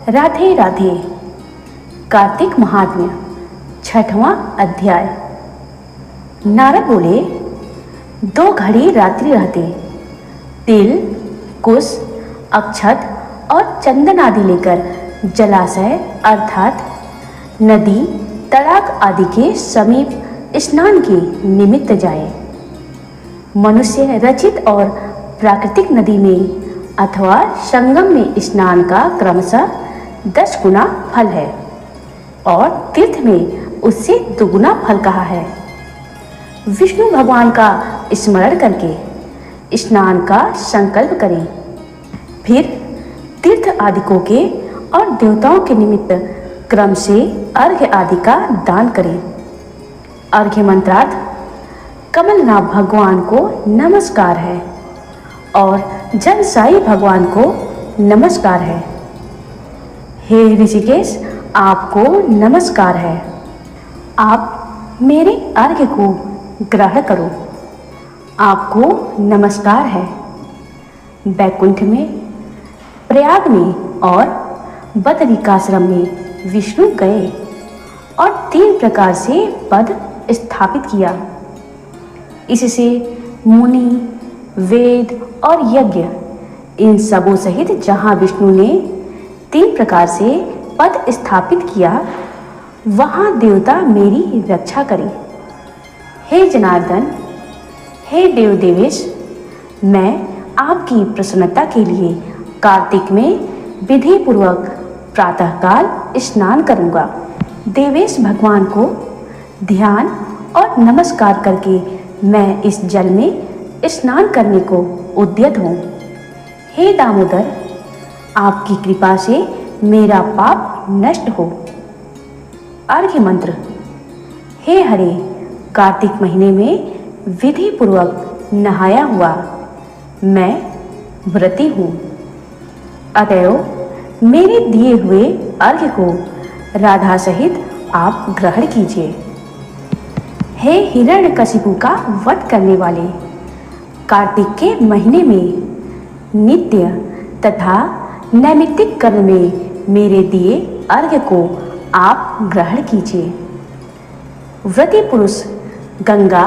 राधे राधे। कार्तिक महात्म्य 6वां अध्याय। नारद बोले, 2 घड़ी रात्रि रहते तिल, कुश, अक्षत और चंदन आदि लेकर जलाशय अर्थात नदी, तड़ाक आदि के समीप स्नान के निमित्त जाए। मनुष्य रचित और प्राकृतिक नदी में अथवा संगम में स्नान का क्रमशः 10 गुना फल है और तीर्थ में उससे 2 गुना फल कहा है। विष्णु भगवान का स्मरण करके स्नान का संकल्प करें, फिर तीर्थ आदिकों के और देवताओं के निमित्त क्रम से अर्घ्य आदि का दान करें। अर्घ्य मंत्रार्थ कमलनाभ भगवान को नमस्कार है और जन साई भगवान को नमस्कार है। हे ऋषिकेश, आपको नमस्कार है। आप मेरे अर्घ्य को ग्रहण करो। आपको नमस्कार है। बैकुंठ में, प्रयाग में और बदरिकाश्रम में विष्णु गए और 3 प्रकार से पद स्थापित किया। इससे मुनि, वेद और यज्ञ इन सबों सहित जहाँ विष्णु ने 3 प्रकार से पद स्थापित किया, वहाँ देवता मेरी रक्षा करें। हे जनार्दन, हे देव देवेश, मैं आपकी प्रसन्नता के लिए कार्तिक में विधि पूर्वक प्रातःकाल स्नान करूँगा। देवेश भगवान को ध्यान और नमस्कार करके मैं इस जल में स्नान करने को उद्यत हूँ। हे दामोदर, आपकी कृपा से मेरा पाप नष्ट हो। अर्घ्य मंत्र। हे हरे, कार्तिक महीने में विधि पूर्वक नहाया हुआ मैं व्रती हूँ, अतएव मेरे दिए हुए अर्घ्य को राधा सहित आप ग्रहण कीजिए। हे हिरण्यकशिपु का वध करने वाले, कार्तिक के महीने में नित्य तथा नैमित्तिक कर्म में मेरे दिए अर्घ्य को आप ग्रहण कीजिए। व्रती पुरुष गंगा,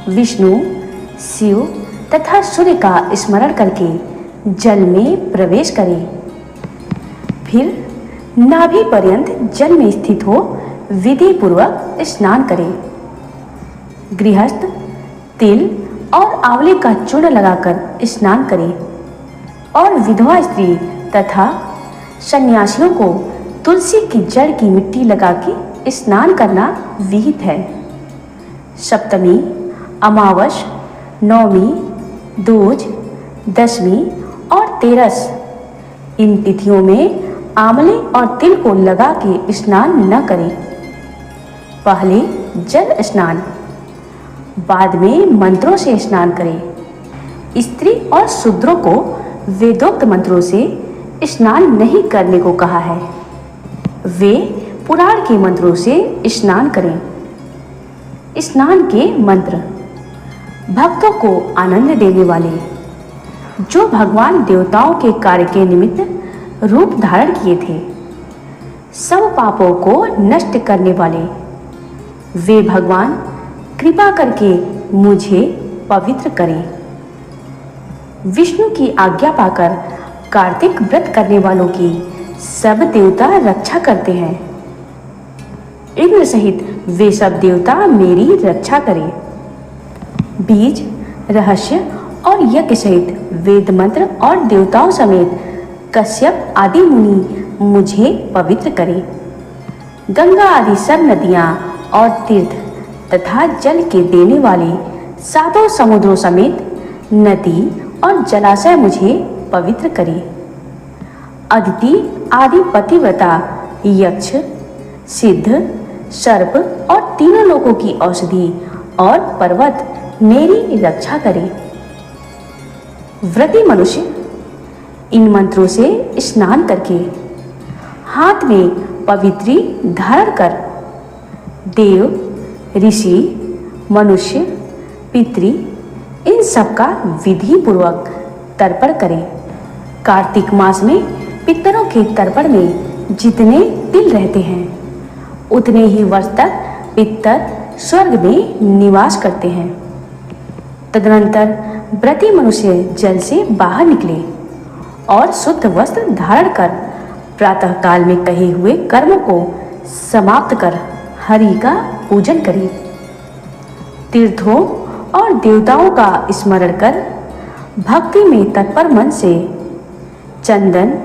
विष्णु, शिव तथा सूर्य का स्मरण करके जल में प्रवेश करें, फिर नाभि पर्यंत जल में स्थित हो विधि पूर्वक स्नान करें। गृहस्थ तिल और आंवले का चूर्ण लगाकर स्नान करें और विधवा स्त्री तथा सन्यासियों को तुलसी की जड़ की मिट्टी लगा के स्नान करना विहित है। सप्तमी, अमावस, नवमी, दूज, दशमी और तेरस इन तिथियों में आंवले और तिल को लगा के स्नान न करें। पहले जल स्नान, बाद में मंत्रों से स्नान करें। स्त्री और शूद्रों को वेदोक्त मंत्रों से स्नान नहीं करने को कहा है। वे पुराण के मंत्रों से स्नान करें। स्नान के मंत्र। भक्तों को आनंद देने वाले, जो भगवान देवताओं के कार्य के निमित्त रूप धारण किए थे, सब पापों को नष्ट करने वाले, वे भगवान कृपा करके मुझे पवित्र करें। विष्णु की आज्ञा पाकर कार्तिक व्रत करने वालों की सब देवता रक्षा करते हैं। इंद्र सहित वे सब देवता मेरी रक्षा करें। बीज, रहस्य और यज्ञ सहित वेद मंत्र और देवताओं समेत कश्यप आदि मुनि मुझे पवित्र करें। गंगा आदि सब नदियाँ और तीर्थ तथा जल के देने वाले 7 समुद्रों समेत नदी और जलाशय मुझे पवित्र करें। अदिति आदि पतिव्रता, यक्ष, सिद्ध, सर्प और तीनों लोकों की औषधि और पर्वत मेरी रक्षा करें। व्रती मनुष्य इन मंत्रों से स्नान करके हाथ में पवित्री धारण कर देव, ऋषि, मनुष्य, पितृ इन सब का विधि पूर्वक तर्पण करें। कार्तिक मास में पितरों के तर्पण में जितने तिल रहते हैं उतने ही वर्ष तक पितर स्वर्ग में निवास करते हैं। तदनंतर व्रती मनुष्य जल से बाहर निकले और शुद्ध वस्त्र धारण कर प्रातः काल में कहे हुए कर्म को समाप्त कर हरि का पूजन करे। तीर्थों और देवताओं का स्मरण कर भक्ति में तत्पर मन से चंदन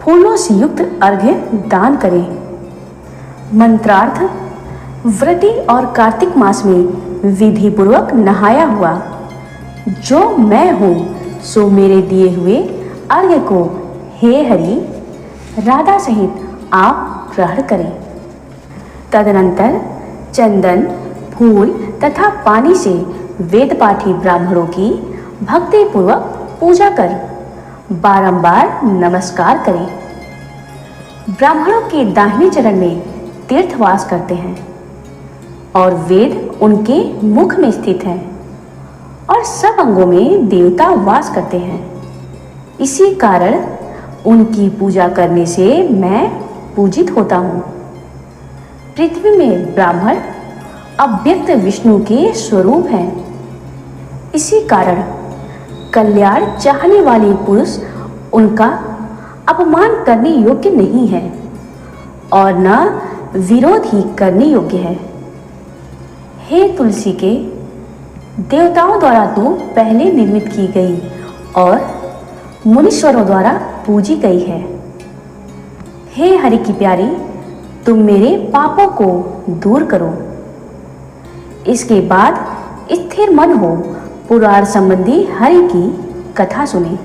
फूलों से युक्त अर्घ्य दान करें। मंत्रार्थ व्रती और कार्तिक मास में विधि पूर्वक नहाया हुआ जो मैं हूँ सो मेरे दिए हुए अर्घ्य को हे हरि राधा सहित आप ग्रहण करें। तदनंतर चंदन फूल तथा पानी से वेद पाठी ब्राह्मणों की भक्ति पूर्वक पूजा कर बारंबार नमस्कार करें। ब्राह्मणों के दाहिने चरण में तीर्थवास करते हैं और वेद उनके मुख में स्थित है और सब अंगों में देवता वास करते हैं। इसी कारण उनकी पूजा करने से मैं पूजित होता हूँ। पृथ्वी में ब्राह्मण अव्यक्त विष्णु के स्वरूप हैं। इसी कारण कल्याण चाहने वाले पुरुष उनका अपमान करने योग्य नहीं है और न विरोध ही करने योग्य है। हे तुलसी के देवताओं द्वारा तो पहले निर्मित की गई और मुनीश्वरों द्वारा पूजी गई है। हे हरि की प्यारी, तुम मेरे पापों को दूर करो। इसके बाद स्थिर मन हो पुराण संबंधी हरि की कथा सुने।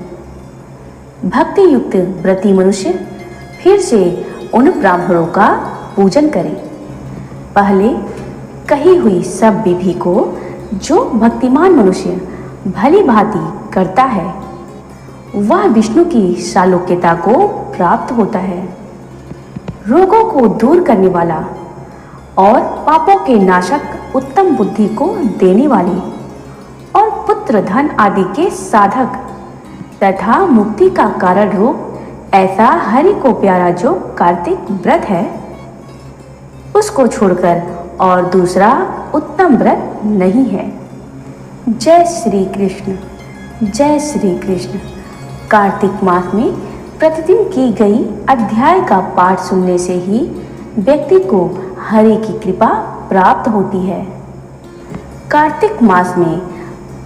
भक्ति युक्त व्रती मनुष्य फिर से उन ब्राह्मणों का पूजन करें। पहले कही हुई सब विधि को जो भक्तिमान मनुष्य भली भांति करता है वह विष्णु की सालोक्यता को प्राप्त होता है। रोगों को दूर करने वाला और पापों के नाशक उत्तम बुद्धि को देने वाले और पुत्र धन आदि के साधक तथा मुक्ति का कारण रूप ऐसा हरि को प्यारा जो कार्तिक व्रत है उसको छोड़कर और दूसरा उत्तम व्रत नहीं है। जय श्री कृष्ण, जय श्री कृष्ण। कार्तिक मास में प्रतिदिन की गई अध्याय का पाठ सुनने से ही व्यक्ति को हरि की कृपा प्राप्त होती है। कार्तिक मास में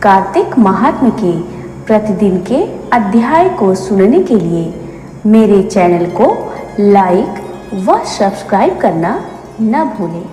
कार्तिक महात्म्य के प्रतिदिन के अध्याय को सुनने के लिए मेरे चैनल को लाइक व सब्सक्राइब करना न भूलें।